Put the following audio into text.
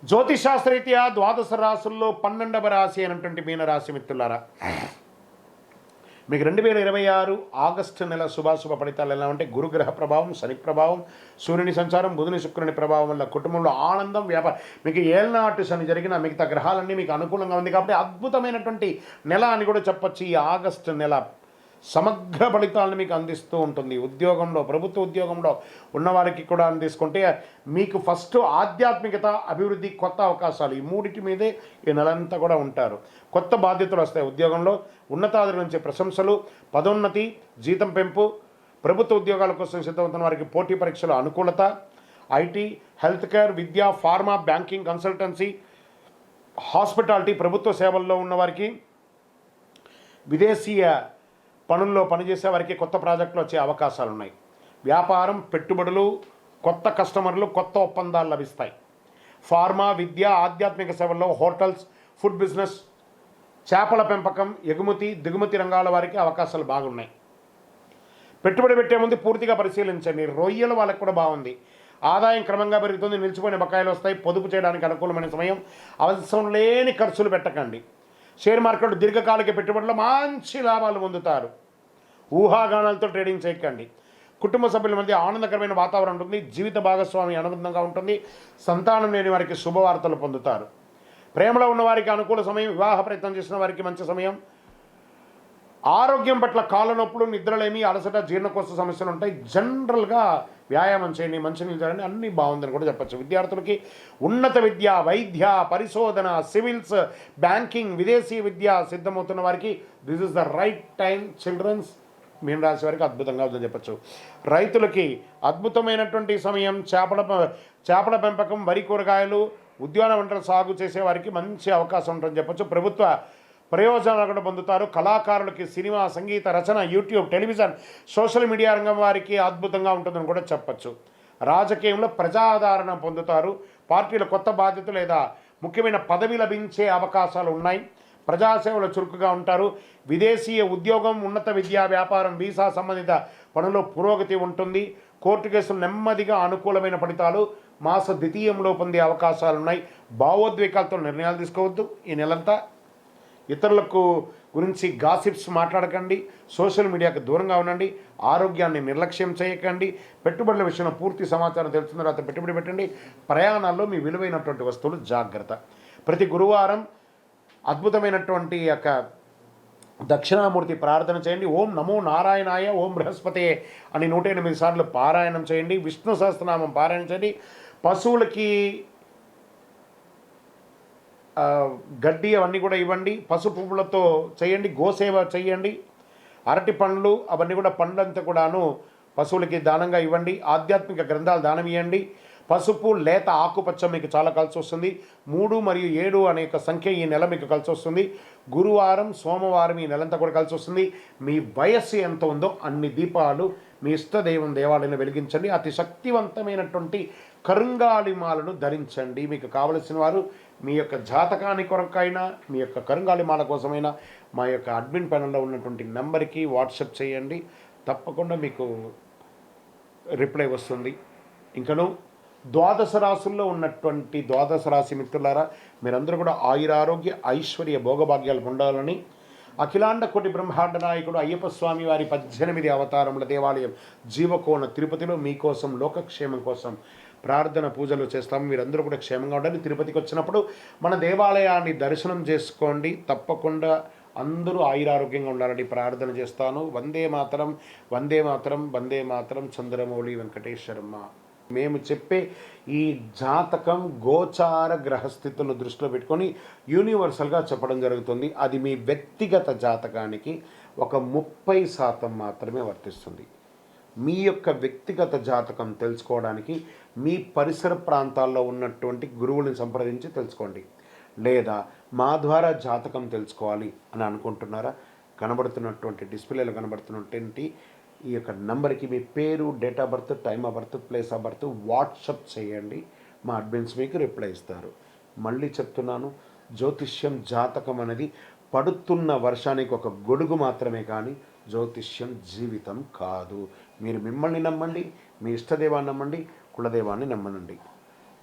జ్యోతిషాస్త్రరీత్యా ద్వాదశ రాశుల్లో 12వ రాశి అయినటువంటి మీనరాశి మిత్రులారా, మీకు 2026 ఆగస్టు నెల శుభాశుభ ఫలితాలు ఎలా ఉంటే గురుగ్రహ ప్రభావం, శని ప్రభావం, సూర్యుని సంచారం, బుధుని శుక్రుని ప్రభావం వల్ల కుటుంబంలో ఆనందం, వ్యాపారం, మీకు ఏళ్ళనాటి శని జరిగిన మిగతా గ్రహాలన్నీ మీకు అనుకూలంగా ఉంది కాబట్టి అద్భుతమైనటువంటి నెల అని కూడా చెప్పొచ్చు. ఈ ఆగస్టు నెల సమగ్ర ఫలితాలను మీకు అందిస్తూ ఉంటుంది. ఉద్యోగంలో, ప్రభుత్వ ఉద్యోగంలో ఉన్నవారికి కూడా తీసుకుంటే మీకు ఫస్ట్ ఆధ్యాత్మికత, అభివృద్ధి, కొత్త అవకాశాలు, ఈ మూడింటి మీదే ఈ నెలంతా కూడా ఉంటారు. కొత్త బాధ్యతలు వస్తాయి. ఉద్యోగంలో ఉన్నతాధికారుల నుంచి ప్రశంసలు, పదోన్నతి, జీతం పెంపు, ప్రభుత్వ ఉద్యోగాల కోసం సిద్ధమవుతున్న వారికి పోటీ పరీక్షల అనుకూలత, IT, health care, Vidya, pharma, banking, consultancy, hospitality, ప్రభుత్వ సేవల్లో ఉన్నవారికి, విదేశీయ పనుల్లో పనిచేసే వారికి కొత్త ప్రాజెక్టులు వచ్చే అవకాశాలు ఉన్నాయి. వ్యాపారం, పెట్టుబడులు, కొత్త కస్టమర్లు, కొత్త ఒప్పందాలు లభిస్తాయి. ఫార్మా, విద్య, ఆధ్యాత్మిక సేవల్లో, హోటల్స్, ఫుడ్ బిజినెస్, చేపల పెంపకం, ఎగుమతి, దిగుమతి రంగాల వారికి అవకాశాలు బాగున్నాయి. పెట్టుబడి పెట్టే ముందు పూర్తిగా పరిశీలించండి. రొయ్యల వాళ్ళకి కూడా బాగుంది. ఆదాయం క్రమంగా పెరుగుతుంది. నిలిచిపోయిన బకాయిలు వస్తాయి. పొదుపు చేయడానికి అనుకూలమైన సమయం. అవసరం లేని ఖర్చులు పెట్టకండి. షేర్ మార్కెట్ దీర్ఘకాలిక పెట్టుబడులు మంచి లాభాలు పొందుతారు. ఊహాగానాలతో ట్రేడింగ్ చేయకండి. కుటుంబ సభ్యుల మధ్య ఆనందకరమైన వాతావరణం ఉంటుంది. జీవిత భాగస్వామి అనుబంధంగా ఉంటుంది. సంతానం లేని వారికి శుభవార్తలు పొందుతారు. ప్రేమలో ఉన్న వారికి అనుకూల సమయం. వివాహ ప్రయత్నం చేసిన వారికి మంచి సమయం. ఆరోగ్యం పట్ల కాళ్ళ నొప్పులు, నిద్రలేమి, అలసట, జీర్ణకోశ సమస్యలు ఉంటాయి. జనరల్గా వ్యాయామం చేయండి, మంచినీళ్ళు తాగండి, అన్నీ బాగుందని కూడా చెప్పచ్చు. విద్యార్థులకి ఉన్నత విద్య, వైద్య, పరిశోధన, సివిల్స్, బ్యాంకింగ్, విదేశీ విద్య సిద్ధమవుతున్న వారికి this is the right time. Childrens, మీన రాశి వారికి అద్భుతంగా ఉందని చెప్పచ్చు. రైతులకి అద్భుతమైనటువంటి సమయం. చేపల పెంపకం, వరి, కూరగాయలు, ఉద్యాన పంటల సాగు చేసే వారికి మంచి అవకాశం ఉంటుందని చెప్పచ్చు. ప్రభుత్వ ప్రయోజనాలు కూడా పొందుతారు. కళాకారులకి సినిమా, సంగీత రచన, యూట్యూబ్, టెలివిజన్, సోషల్ మీడియా రంగం వారికి అద్భుతంగా ఉంటుందని కూడా చెప్పచ్చు. రాజకీయంలో ప్రజాదరణ పొందుతారు. పార్టీల కొత్త బాధ్యత లేదా ముఖ్యమైన పదవి లభించే అవకాశాలు ఉన్నాయి. ప్రజాసేవలో చురుకుగా ఉంటారు. విదేశీయ ఉద్యోగం, ఉన్నత విద్యా, వ్యాపారం, వీసా సంబంధిత పనుల్లో పురోగతి ఉంటుంది. కోర్టు కేసులు నెమ్మదిగా అనుకూలమైన ఫలితాలు మాస ద్వితీయంలో పొందే అవకాశాలున్నాయి. భావోద్వేగాలతో నిర్ణయాలు తీసుకోవద్దు. ఈ నెలంతా ఇతరులకు గురించి గాసిప్స్ మాట్లాడకండి. సోషల్ మీడియాకు దూరంగా ఉండండి. ఆరోగ్యాన్ని నిర్లక్ష్యం చేయకండి. పెట్టుబడుల విషయంలో పూర్తి సమాచారం తెలుసుకున్న తర్వాత పెట్టుబడి పెట్టండి. ప్రయాణాల్లో మీ విలువైనటువంటి వస్తువులు జాగ్రత్త. ప్రతి గురువారం అద్భుతమైనటువంటి యొక్క దక్షిణామూర్తి ప్రార్థన చేయండి. ఓం నమో నారాయణాయ, ఓం బృహస్పతే అని 108 సార్లు పారాయణం చేయండి. విష్ణు సహస్రనామం పారాయణం చేయండి. పశువులకి గడ్డి అవన్నీ కూడా ఇవ్వండి. పసుపు పువ్వులతో చేయండి. గోసేవ చేయండి. అరటి పండ్లు అవన్నీ కూడా పండ్లంతా కూడాను పశువులకి దానంగా ఇవ్వండి. ఆధ్యాత్మిక గ్రంథాలు దానం ఇవ్వండి. పసుపు, లేత ఆకుపచ్చ మీకు చాలా కలిసి వస్తుంది. 3 మరియు 7 అనే సంఖ్య ఈ నెల మీకు కలిసి వస్తుంది. గురువారం, సోమవారం ఈ నెలంతా కూడా కలిసి వస్తుంది. మీ వయస్సు ఎంత ఉందో అన్ని దీపాలు మీ ఇష్టదైవం దేవాలయంలో వెలిగించండి. అతి శక్తివంతమైనటువంటి కరుంగాలిమాలను ధరించండి. మీకు కావలసిన వారు మీ యొక్క జాతకాని కొరకైనా, మీ యొక్క కరుంగాలిమాల కోసమైనా మా యొక్క అడ్మిన్ ప్యానల్లో ఉన్నటువంటి నెంబర్కి వాట్సాప్ చేయండి. తప్పకుండా మీకు రిప్లై వస్తుంది. ఇంకను ద్వాదశ రాశుల్లో ఉన్నటువంటి ద్వాదశ రాశి మిత్రులారా, మీరందరూ కూడా ఆయురారోగ్య, ఐశ్వర్య, భోగభాగ్యాలు పొందాలని అఖిలాండ కోటి బ్రహ్మాండ నాయకుడు అయ్యప్ప స్వామి వారి 18 అవతారముల దేవాలయం జీవకోణ తిరుపతిలో మీకోసం లోకక్షేమం కోసం ప్రార్థన పూజలు చేస్తాము. మీరందరూ కూడా క్షేమంగా ఉండాలి. తిరుపతికి వచ్చినప్పుడు మన దేవాలయాన్ని దర్శనం చేసుకోండి. తప్పకుండా అందరూ ఆయురారోగ్యంగా ఉండాలని ప్రార్థన చేస్తాను. వందే మాతరం, వందే మాతరం, వందే మాతరం. చంద్రమౌళి వెంకటేశ్వరమ్మ. మేము చెప్పే ఈ జాతకం గోచార గ్రహస్థితులను దృష్టిలో పెట్టుకొని యూనివర్సల్గా చెప్పడం జరుగుతుంది. అది మీ వ్యక్తిగత జాతకానికి ఒక 30% మాత్రమే వర్తిస్తుంది. మీ యొక్క వ్యక్తిగత జాతకం తెలుసుకోవడానికి మీ పరిసర ప్రాంతాల్లో ఉన్నటువంటి గురువులను సంప్రదించి తెలుసుకోండి. లేదా మా ద్వారా జాతకం తెలుసుకోవాలి అని అనుకుంటున్నారా? కనబడుతున్నటువంటి డిస్ప్లేలో కనబడుతున్నటువంటి ఈ యొక్క నెంబర్కి మీ పేరు, date of birth, time of birth, place of birth WhatsApp చేయండి. మా అడ్మిన్స్ మీకు రిప్లై ఇస్తారు. మళ్ళీ చెప్తున్నాను, జ్యోతిష్యం, జాతకం అనేది పడుతున్న వర్షానికి ఒక గొడుగు మాత్రమే, కానీ జ్యోతిష్యం జీవితం కాదు. మీరు మిమ్మల్ని నమ్మండి, మీ ఇష్టదైవాన్ని నమ్మండి, కులదైవాన్ని నమ్మనండి.